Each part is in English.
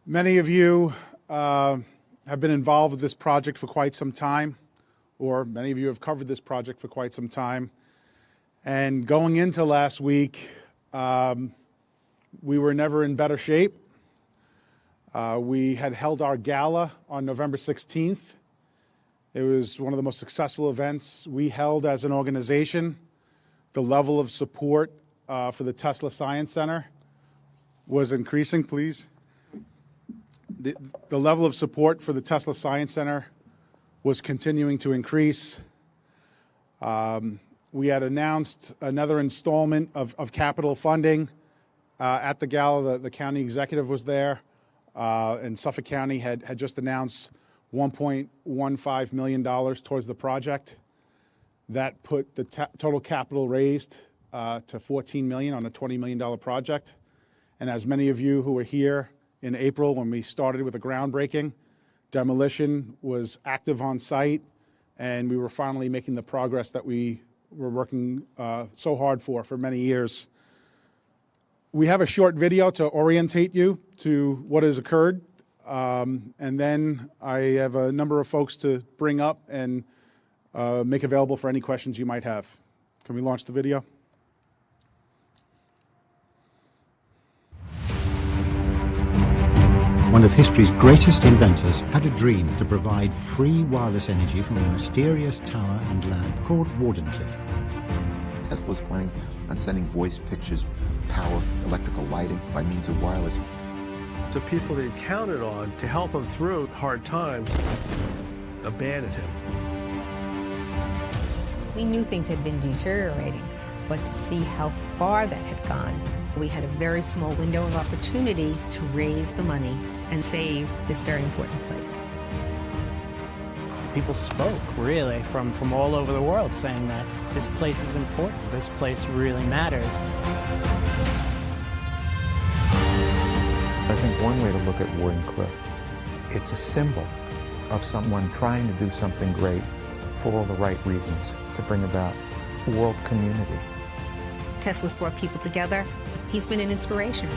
Many of you have been involved with this project for quite some time, or many of you have covered this project for quite some time. And going into last week, we were never in better shape. We had held our gala on November 16th. It was one of the most successful events we held as an organization. The level of support for the Tesla Science Center was increasing, please. The level of support for the Tesla Science Center was continuing to increase. We had announced another installment of capital funding at the gala. The county executive was there, and Suffolk County had just announced $1.15 million towards the project. That put the total capital raised to $14 million on a $20 million project. And as many of you who were here in April when we started with the groundbreaking, demolition was active on site, and we were finally making the progress that we were working so hard for many years. We have a short video to orientate you to what has occurred, and then I have a number of folks to bring up and make available for any questions you might have. Can we launch the video? One of history's greatest inventors had a dream to provide free wireless energy from a mysterious tower and lab called Wardenclyffe. Tesla's planning on sending voice, pictures, power, electrical lighting by means of wireless. The people that he counted on to help him through hard times abandoned him. We knew things had been deteriorating, but to see how far that had gone, we had a very small window of opportunity to raise the money and save this very important place. People spoke, really, from all over the world, saying that this place is important, this place really matters. I think one way to look at Wardenclyffe, it's a symbol of someone trying to do something great for all the right reasons to bring about world community. Tesla's brought people together. He's been an inspiration.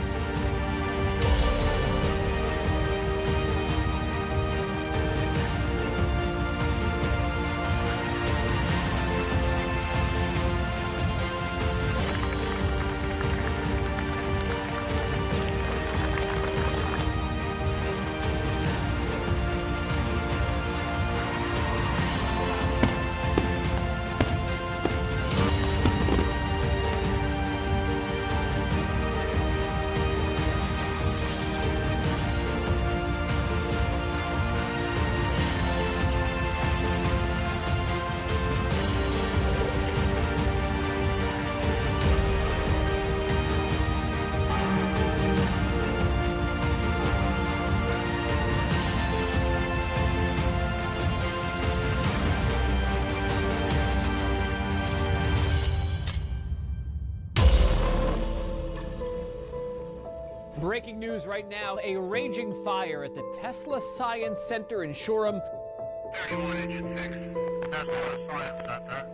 Breaking news right now, a raging fire at the Tesla Science Center in Shoreham. 31 Engine 6, Tesla Science Center.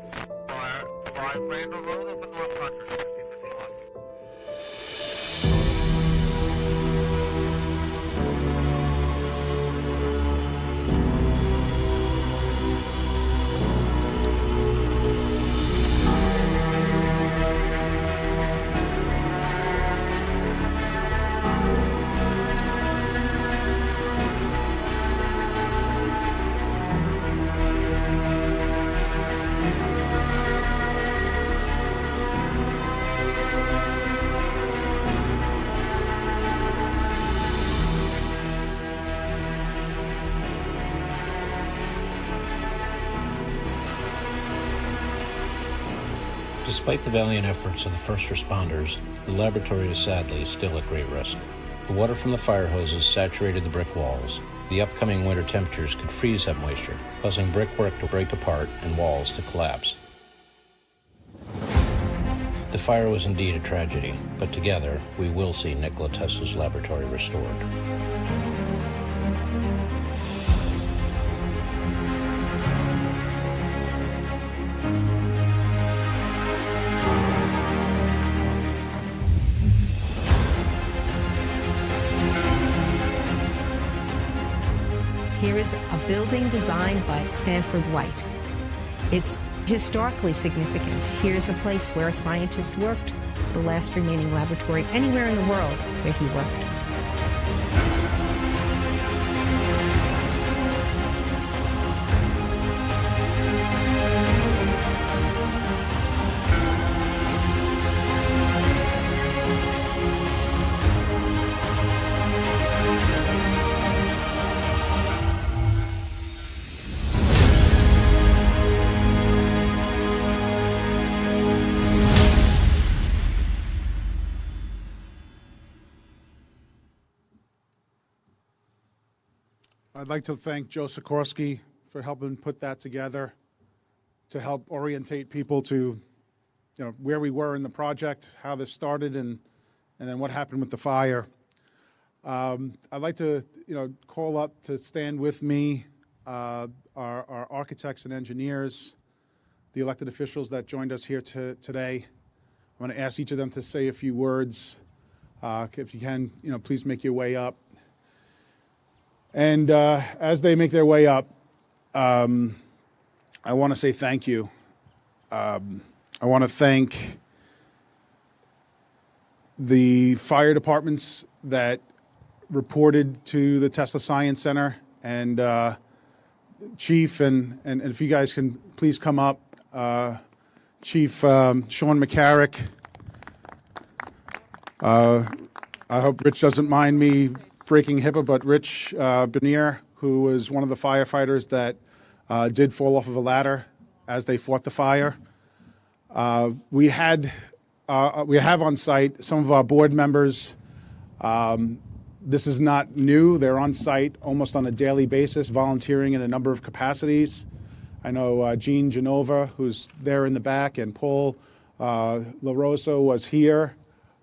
Fire, 5 Randall Road, open North Country, 1651. Despite the valiant efforts of the first responders, the laboratory is sadly still at great risk. The water from the fire hoses saturated the brick walls. The upcoming winter temperatures could freeze that moisture, causing brickwork to break apart and walls to collapse. The fire was indeed a tragedy, but together we will see Nikola Tesla's laboratory restored. Here is a building designed by Stanford White. It's historically significant. Here's a place where a scientist worked, the last remaining laboratory anywhere in the world where he worked. I'd like to thank Joe Sikorsky for helping put that together, to help orientate people to, where we were in the project, how this started, and then what happened with the fire. I'd like to, call up to stand with me our architects and engineers, the elected officials that joined us here today. I want to ask each of them to say a few words. If you can, please make your way up. And as they make their way up, I want to say thank you. I want to thank the fire departments that reported to the Tesla Science Center, and Chief, and if you guys can please come up, Chief Sean McCarrick. I hope Rich doesn't mind me breaking HIPAA, but Rich Benier, who was one of the firefighters that did fall off of a ladder as they fought the fire. We have on site some of our board members. This is not new. They're on site almost on a daily basis, volunteering in a number of capacities. I know Gene Genova, who's there in the back, and Paul LaRosa was here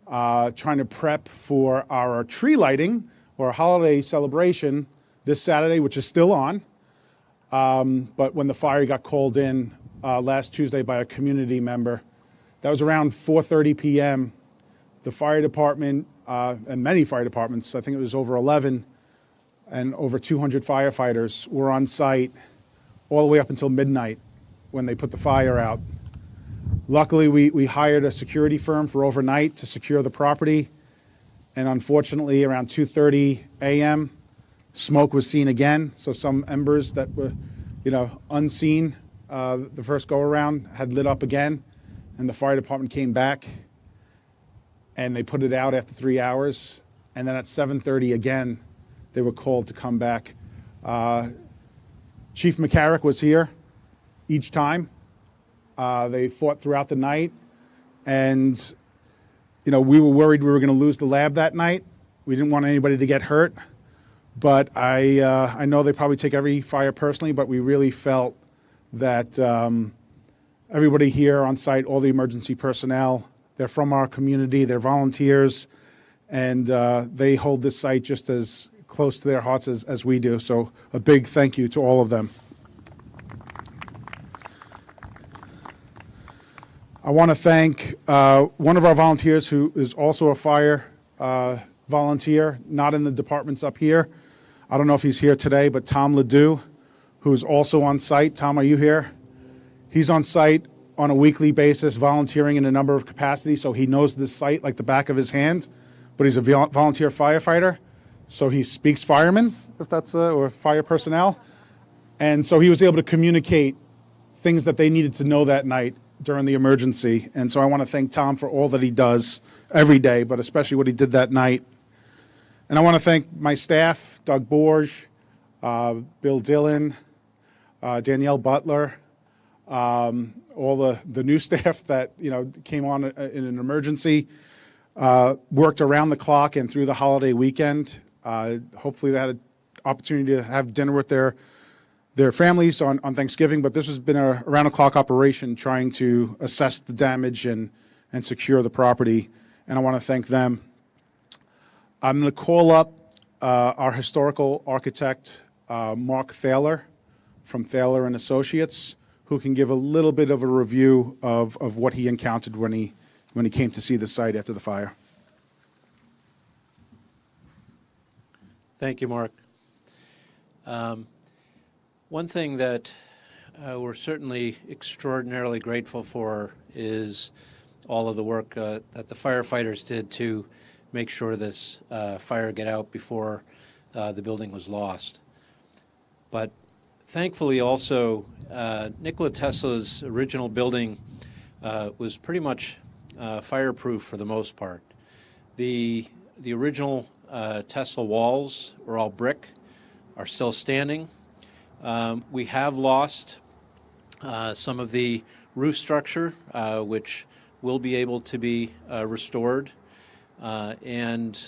trying to prep for our tree lighting or holiday celebration this Saturday, which is still on. But when the fire got called in last Tuesday by a community member, that was around 4:30 p.m. The fire department and many fire departments, I think it was over 11 and over 200 firefighters were on site all the way up until midnight when they put the fire out. Luckily, we hired a security firm for overnight to secure the property. And unfortunately, around 2:30 a.m., smoke was seen again. So some embers that were, unseen the first go-around had lit up again. And the fire department came back, and they put it out after 3 hours. And then at 7:30 again, they were called to come back. Chief McCarrick was here each time. They fought throughout the night, and we were worried we were going to lose the lab that night. We didn't want anybody to get hurt, but I know they probably take every fire personally, but we really felt that everybody here on site, all the emergency personnel, they're from our community, they're volunteers, and they hold this site just as close to their hearts as we do. So a big thank you to all of them. I want to thank one of our volunteers who is also a fire volunteer, not in the departments up here. I don't know if he's here today, but Tom Ledoux, who's also on site. Tom, are you here? He's on site on a weekly basis, volunteering in a number of capacities, so he knows this site like the back of his hand, but he's a volunteer firefighter, so he speaks firemen, if that's, or fire personnel. And so he was able to communicate things that they needed to know that night during the emergency. And so I want to thank Tom for all that he does every day, but especially what he did that night. And I want to thank my staff, Doug Borge, Bill Dillon, Danielle Butler, all the new staff that came on in an emergency, worked around the clock and through the holiday weekend. Hopefully they had an opportunity to have dinner with their families on Thanksgiving, but this has been a around-the-clock operation trying to assess the damage and secure the property, and I want to thank them. I'm going to call up our historical architect, Mark Thaler, from Thaler and Associates, who can give a little bit of a review of what he encountered when he came to see the site after the fire. Thank you, Mark. One thing that we're certainly extraordinarily grateful for is all of the work that the firefighters did to make sure this fire get out before the building was lost. But thankfully also, Nikola Tesla's original building was pretty much fireproof for the most part. The original Tesla walls were all brick, are still standing. We have lost some of the roof structure, which will be able to be restored, and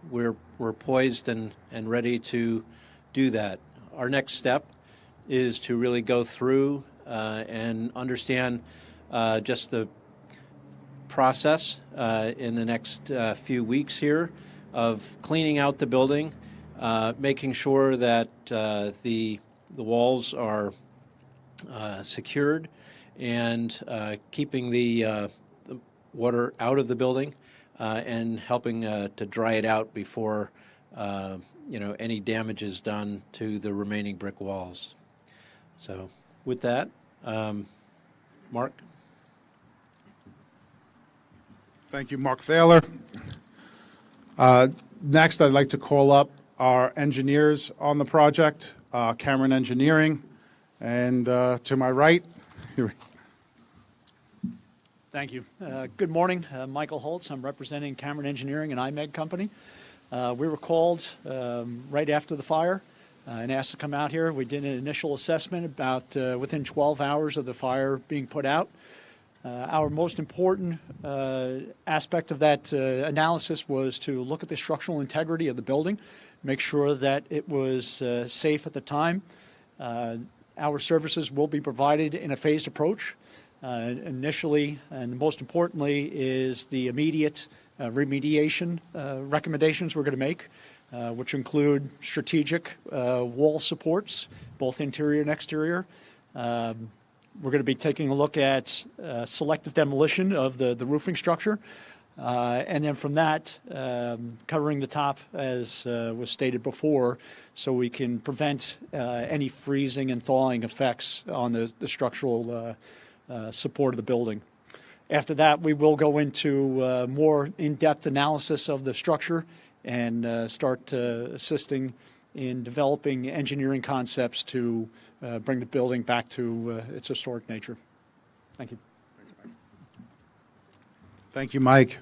we're poised and ready to do that. Our next step is to really go through and understand just the process in the next few weeks here of cleaning out the building, making sure that the walls are secured, and keeping the water out of the building, and helping to dry it out before any damage is done to the remaining brick walls. So with that, Mark. Thank you, Mark Thaler. Next, I'd like to call up our engineers on the project, Cameron Engineering, and to my right. Thank you. Good morning. Michael Holtz. I'm representing Cameron Engineering and IMEG Company. We were called right after the fire and asked to come out here. We did an initial assessment about within 12 hours of the fire being put out. Our most important aspect of that analysis was to look at the structural integrity of the building, make sure that it was safe at the time. Our services will be provided in a phased approach. Initially, and most importantly, is the immediate remediation recommendations we're going to make, which include strategic wall supports, both interior and exterior. We're going to be taking a look at selective demolition of the roofing structure, and then from that, covering the top, as was stated before, so we can prevent any freezing and thawing effects on the structural support of the building. After that, we will go into more in-depth analysis of the structure and start assisting in developing engineering concepts to bring the building back to its historic nature. Thank you. Thank you, Mike.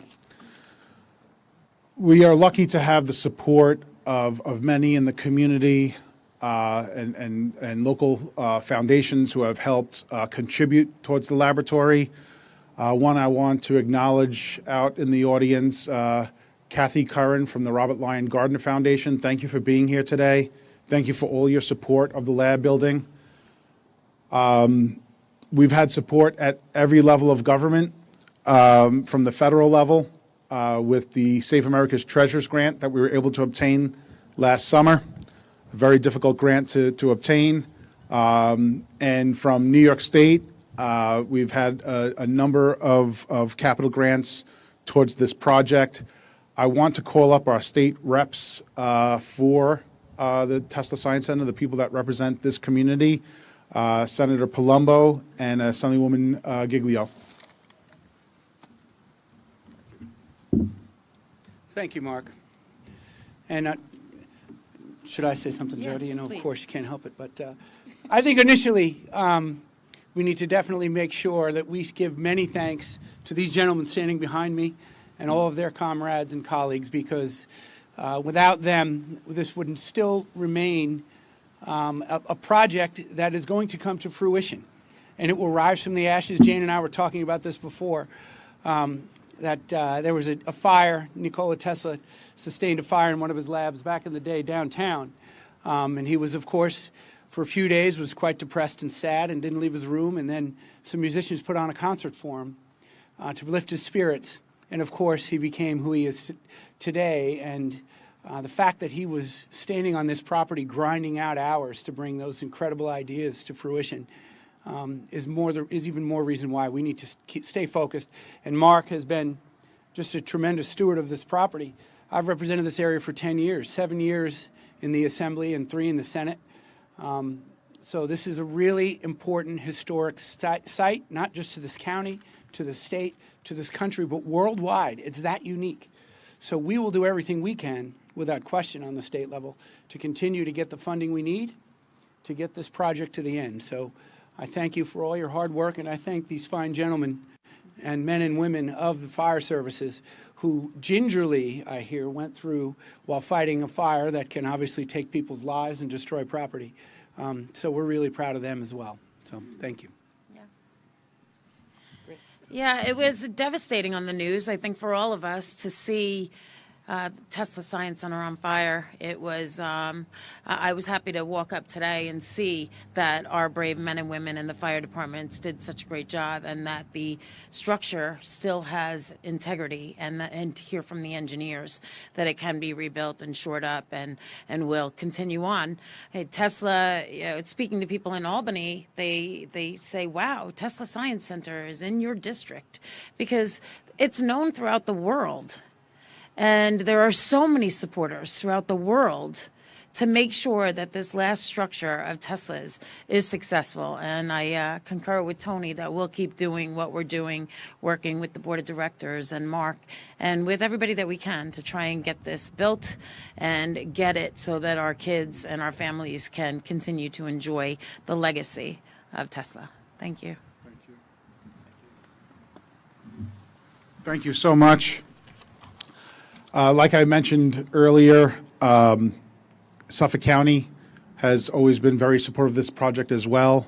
We are lucky to have the support of many in the community and local foundations who have helped contribute towards the laboratory. One I want to acknowledge out in the audience, Kathy Curran from the Robert Lyon Gardner Foundation. Thank you for being here today. Thank you for all your support of the lab building. We've had support at every level of government, from the federal level with the Safe America's Treasures grant that we were able to obtain last summer. A very difficult grant to obtain. And from New York State, we've had a number of capital grants towards this project. I want to call up our state reps for the Tesla Science Center, the people that represent this community, Senator Palumbo and Assemblywoman Giglio. Thank you, Mark. And should I say something, Yes, Jody? You know, please. of course you can't help it. But I think initially we need to definitely make sure that we give many thanks to these gentlemen standing behind me and all of their comrades and colleagues, because without them, this would still remain a project that is going to come to fruition. And it will rise from the ashes. Jane and I were talking about this before, that there was a fire. Nikola Tesla sustained a fire in one of his labs back in the day downtown. And he was, of course, for a few days, was quite depressed and sad and didn't leave his room. And then some musicians put on a concert for him to lift his spirits. And, of course, he became who he is today. And the fact that he was standing on this property grinding out hours to bring those incredible ideas to fruition is even more reason why we need to stay focused. And Mark has been just a tremendous steward of this property. I've represented this area for 10 years, 7 years in the Assembly and 3 in the Senate. So this is a really important historic site, not just to this county, to the state, to this country, but worldwide. It's that unique. So we will do everything we can, without question, on the state level to continue to get the funding we need to get this project to the end. So I thank you for all your hard work, and I thank these fine gentlemen and men and women of the fire services who gingerly, I hear, went through while fighting a fire that can obviously take people's lives and destroy property. So we're really proud of them as well. So thank you. Yeah, it was devastating on the news, I think, for all of us to see Tesla Science Center on fire. It was, I was happy to walk up today and see that our brave men and women in the fire departments did such a great job, and that the structure still has integrity, and to hear from the engineers that it can be rebuilt and shored up and will continue on. Hey, Tesla, speaking to people in Albany, they say, wow, Tesla Science Center is in your district, because it's known throughout the world. And there are so many supporters throughout the world to make sure that this last structure of Tesla's is successful. And I concur with Tony that we'll keep doing what we're doing, working with the board of directors and Mark and with everybody that we can to try and get this built and get it so that our kids and our families can continue to enjoy the legacy of Tesla. Thank you. Thank you. Thank you so much. Like I mentioned earlier, Suffolk County has always been very supportive of this project as well.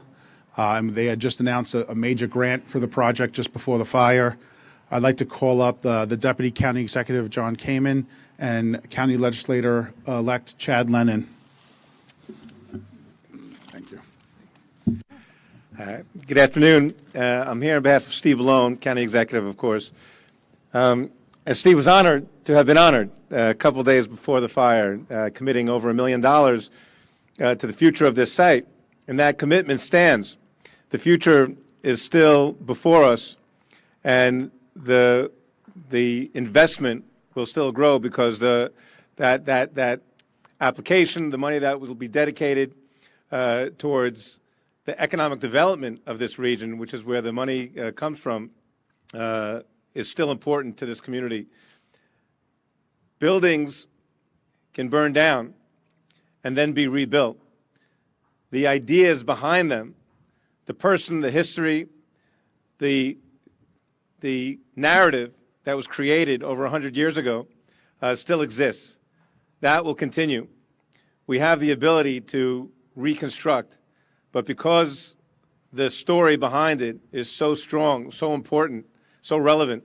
They had just announced a major grant for the project just before the fire. I'd like to call up the Deputy County Executive, John Kamen, and County Legislator-elect Chad Lennon. Thank you. Good afternoon. I'm here on behalf of Steve Malone, County Executive, of course. And Steve was honored to have been honored a couple days before the fire, committing over $1 million to the future of this site. And that commitment stands. The future is still before us, and the investment will still grow because that application, the money that will be dedicated towards the economic development of this region, which is where the money comes from, is still important to this community. Buildings can burn down and then be rebuilt. The ideas behind them, the person, the history, the narrative that was created over 100 years ago still exists. That will continue. We have the ability to reconstruct, but because the story behind it is so strong, so important, so relevant,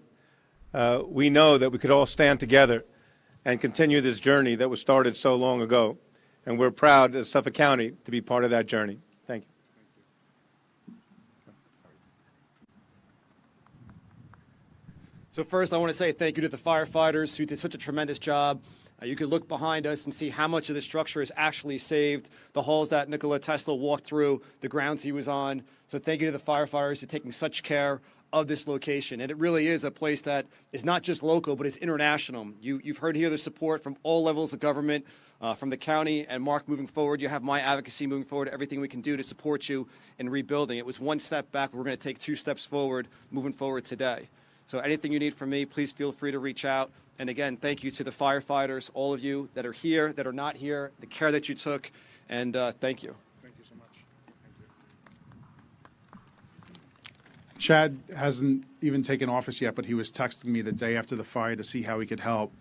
we know that we could all stand together and continue this journey that was started so long ago. And we're proud as Suffolk County to be part of that journey. Thank you. So first, I want to say thank you to the firefighters who did such a tremendous job. You can look behind us and see how much of the structure is actually saved, the halls that Nikola Tesla walked through, the grounds he was on. So thank you to the firefighters for taking such care of this location. And it really is a place that is not just local, but it's international. You've heard here the support from all levels of government, from the county, and Mark, moving forward, you have my advocacy moving forward, everything we can do to support you in rebuilding. It was one step back. We're going to take 2 steps forward, moving forward today. So anything you need from me, please feel free to reach out. And again, thank you to the firefighters, all of you that are here, that are not here, the care that you took, and thank you. Thank you so much. Thank you. Chad hasn't even taken office yet, but he was texting me the day after the fire to see how he could help.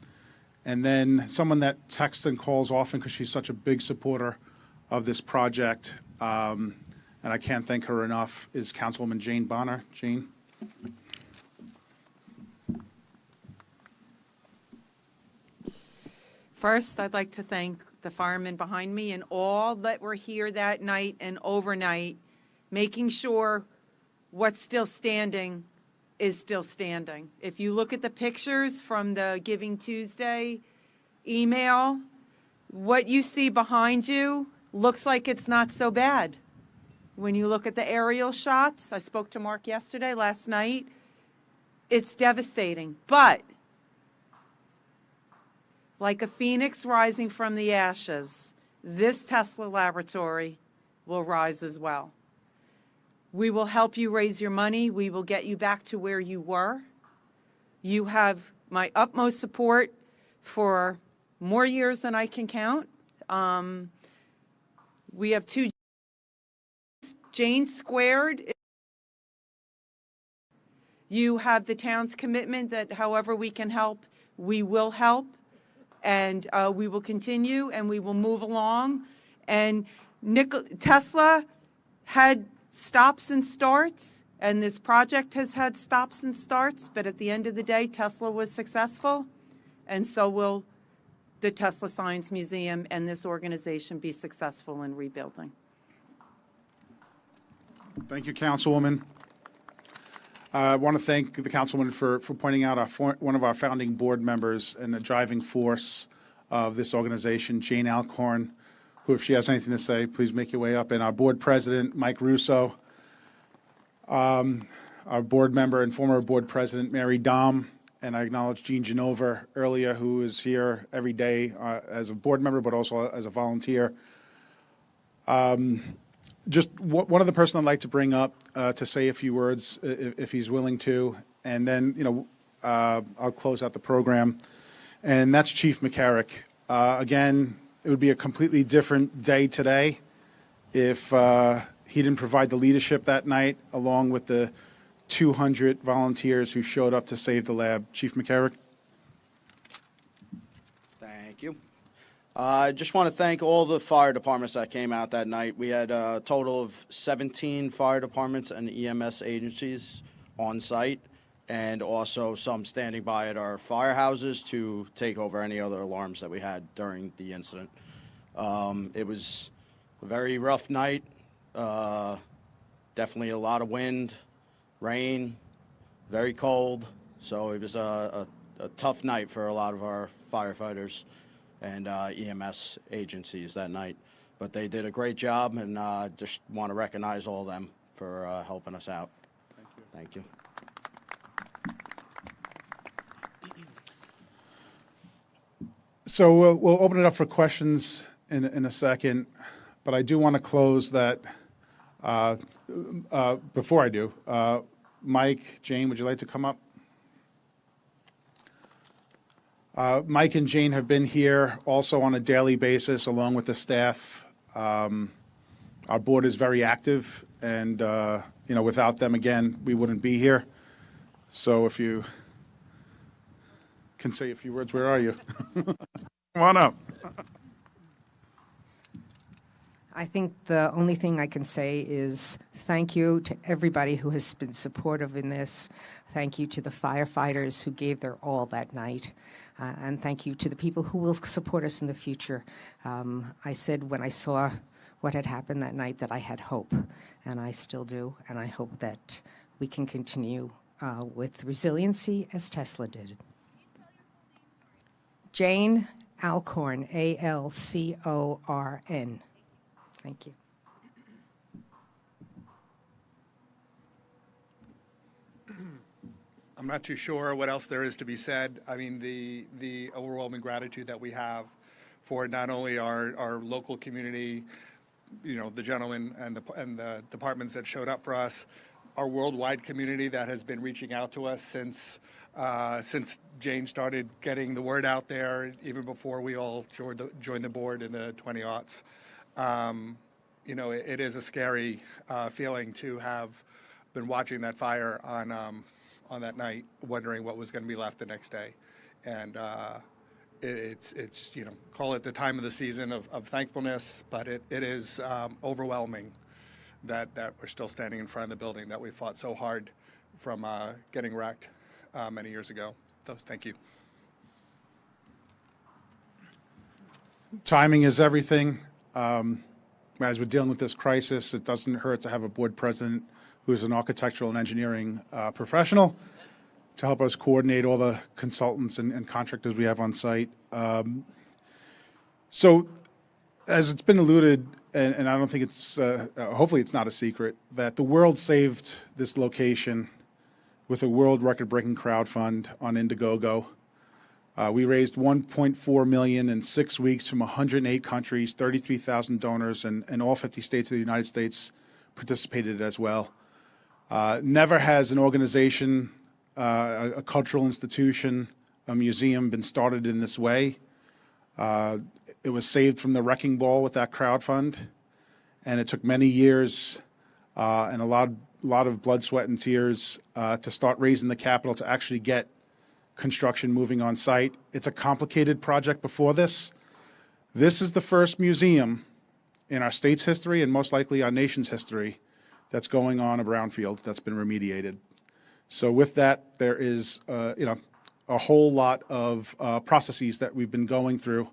And then someone that texts and calls often because she's such a big supporter of this project, and I can't thank her enough, is Councilwoman Jane Bonner. Jane? First, I'd like to thank the firemen behind me and all that were here that night and overnight, making sure what's still standing is still standing. If you look at the pictures from the Giving Tuesday email, what you see behind you looks like it's not so bad. When you look at the aerial shots, I spoke to Mark last night, it's devastating. But like a phoenix rising from the ashes, this Tesla laboratory will rise as well. We will help you raise your money. We will get you back to where you were. You have my utmost support for more years than I can count. We have 2 Jane squared. You have the town's commitment that however we can help, we will help. And we will continue and we will move along. And Tesla had stops and starts, and this project has had stops and starts, but at the end of the day, Tesla was successful, and so will the Tesla Science Museum and this organization be successful in rebuilding. Thank you, Councilwoman. I want to thank the Councilwoman for pointing out one of our founding board members and the driving force of this organization, Jane Alcorn, who, if she has anything to say, please make your way up, and our board president, Mike Russo, our board member and former board president, Mary Dahm, and I acknowledge Jean Genova earlier, who is here every day as a board member, but also as a volunteer. Just one other person I'd like to bring up to say a few words, if he's willing to, and then, I'll close out the program, and that's Chief McCarrick. Again, it would be a completely different day today if he didn't provide the leadership that night, along with the 200 volunteers who showed up to save the lab. Chief McCarrick. Thank you. I just want to thank all the fire departments that came out that night. We had a total of 17 fire departments and EMS agencies on site, and also some standing by at our firehouses to take over any other alarms that we had during the incident. It was a very rough night, definitely a lot of wind, rain, very cold, so it was a tough night for a lot of our firefighters and EMS agencies that night. But they did a great job, and just want to recognize all of them for helping us out. Thank you. Thank you. So we'll open it up for questions in a second, but I do want to close that before I do. Mike, Jane, would you like to come up? Mike and Jane have been here also on a daily basis along with the staff. Our board is very active, and without them, again, we wouldn't be here. So if you can say a few words, where are you? Come on up. I think the only thing I can say is thank you to everybody who has been supportive in this. Thank you to the firefighters who gave their all that night. And thank you to the people who will support us in the future. I said when I saw what had happened that night that I had hope, and I still do. And I hope that we can continue with resiliency as Tesla did. Jane Alcorn, A-L-C-O-R-N. Thank you. I'm not too sure what else there is to be said. I mean, the overwhelming gratitude that we have for not only our local community, the gentlemen and the departments that showed up for us, our worldwide community that has been reaching out to us since Jane started getting the word out there, even before we all joined the board in the 20-aughts. It is a scary feeling to have been watching that fire on that night, wondering what was going to be left the next day. And it's call it the time of the season of thankfulness, but it is overwhelming that we're still standing in front of the building that we fought so hard from getting wrecked many years ago. So thank you. Timing is everything. As we're dealing with this crisis, it doesn't hurt to have a board president who's an architectural and engineering professional to help us coordinate all the consultants and contractors we have on site. So as it's been alluded, and I don't think it's, hopefully it's not a secret, that the world saved this location with a world record-breaking crowdfund on Indiegogo. We raised $1.4 million in 6 weeks from 108 countries, 33,000 donors, and all 50 states of the United States participated as well. Never has an organization, a cultural institution, a museum been started in this way. It was saved from the wrecking ball with that crowdfund, and it took many years and a lot of blood, sweat, and tears to start raising the capital to actually get construction moving on site. It's a complicated project before this. This is the first museum in our state's history and most likely our nation's history that's going on a brownfield that's been remediated. So with that, there is a whole lot of processes that we've been going through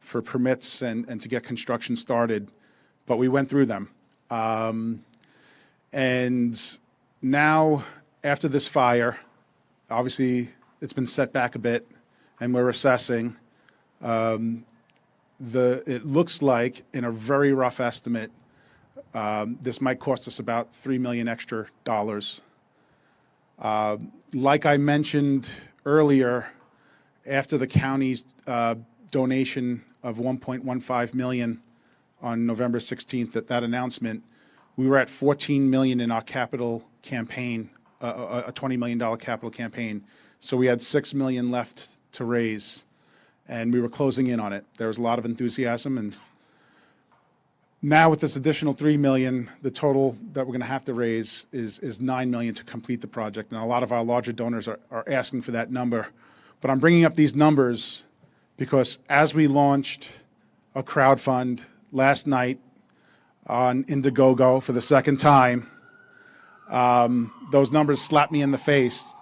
for permits and to get construction started, but we went through them. And now, after this fire, obviously it's been set back a bit, and we're assessing. It looks like, in a very rough estimate, this might cost us about $3 million extra dollars. Like I mentioned earlier, after the county's donation of $1.15 million on November 16th, that announcement, we were at $14 million in our capital campaign, a $20 million capital campaign. So we had $6 million left to raise, and we were closing in on it. There was a lot of enthusiasm, and now with this additional $3 million, the total that we're going to have to raise is $9 million to complete the project. And a lot of our larger donors are asking for that number. But I'm bringing up these numbers because as we launched a crowdfund last night on Indiegogo for the second time, those numbers slapped me in the face.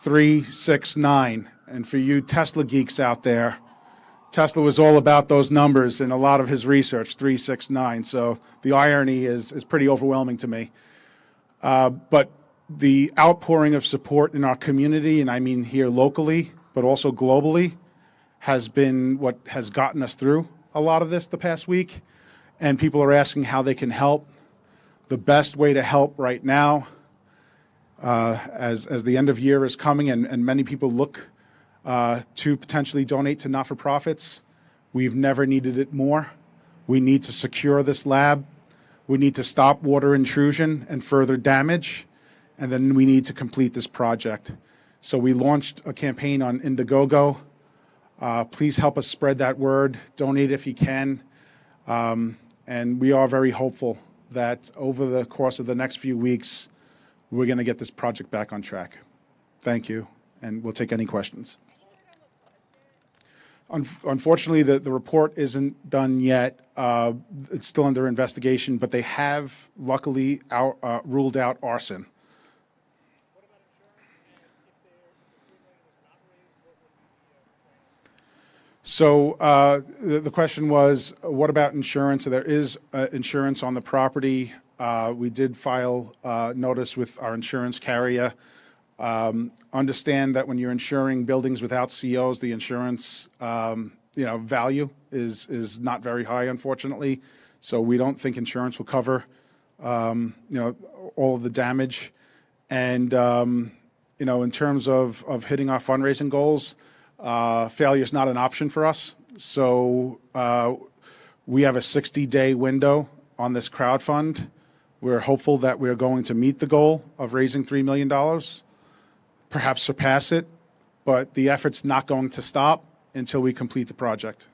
369. And for you Tesla geeks out there, Tesla was all about those numbers in a lot of his research, 369. So the irony is pretty overwhelming to me. But the outpouring of support in our community, and I mean here locally, but also globally, has been what has gotten us through a lot of this the past week. And people are asking how they can help. The best way to help right now, as the end of year is coming and many people look to potentially donate to not-for-profits, we've never needed it more. We need to secure this lab. We need to stop water intrusion and further damage. And then we need to complete this project. So we launched a campaign on Indiegogo. Please help us spread that word. Donate if you can. And we are very hopeful that over the course of the next few weeks, we're going to get this project back on track. Thank you, and we'll take any questions. Unfortunately, the report isn't done yet. It's still under investigation, but they have luckily ruled out arson. So the question was, what about insurance? So there is insurance on the property. We did file notice with our insurance carrier. Understand that when you're insuring buildings without COs, the insurance value is not very high, unfortunately. So we don't think insurance will cover all of the damage. And in terms of hitting our fundraising goals, failure is not an option for us. So we have a 60-day window on this crowdfund. We're hopeful that we're going to meet the goal of raising $3 million, perhaps surpass it, but the effort's not going to stop until we complete the project.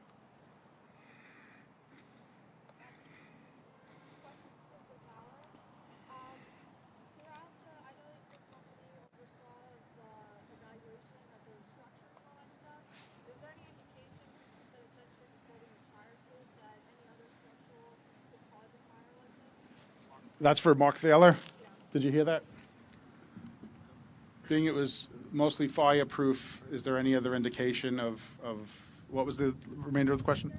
That's for Mark Thaler. Did you hear that? Being it was mostly fireproof, is there any other indication of what was the remainder of the question?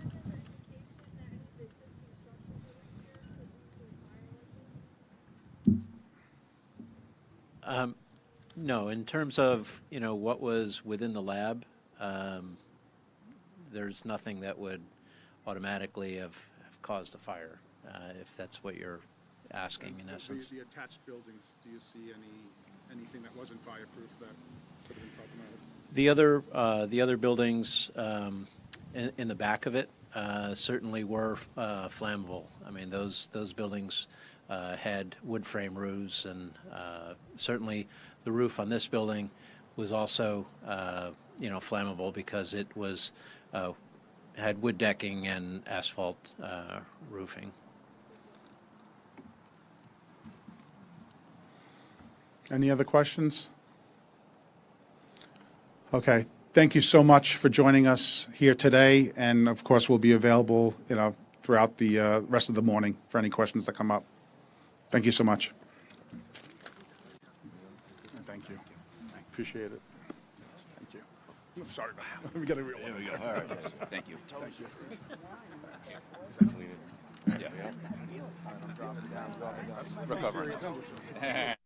No, in terms of what was within the lab, there's nothing that would automatically have caused a fire, if that's what you're asking in essence. The attached buildings, do you see anything that wasn't fireproof that could have been problematic? The other buildings in the back of it certainly were flammable. I mean, those buildings had wood frame roofs, and certainly the roof on this building was also flammable because it was had wood decking and asphalt roofing. Any other questions? Okay. Thank you so much for joining us here today, and of course we'll be available, throughout the rest of the morning for any questions that come up. Thank you so much. Thank you. I appreciate it. Thank you. I'm sorry. We got to real. There we go. All right. Thank you. Thank you. Yeah. Recover.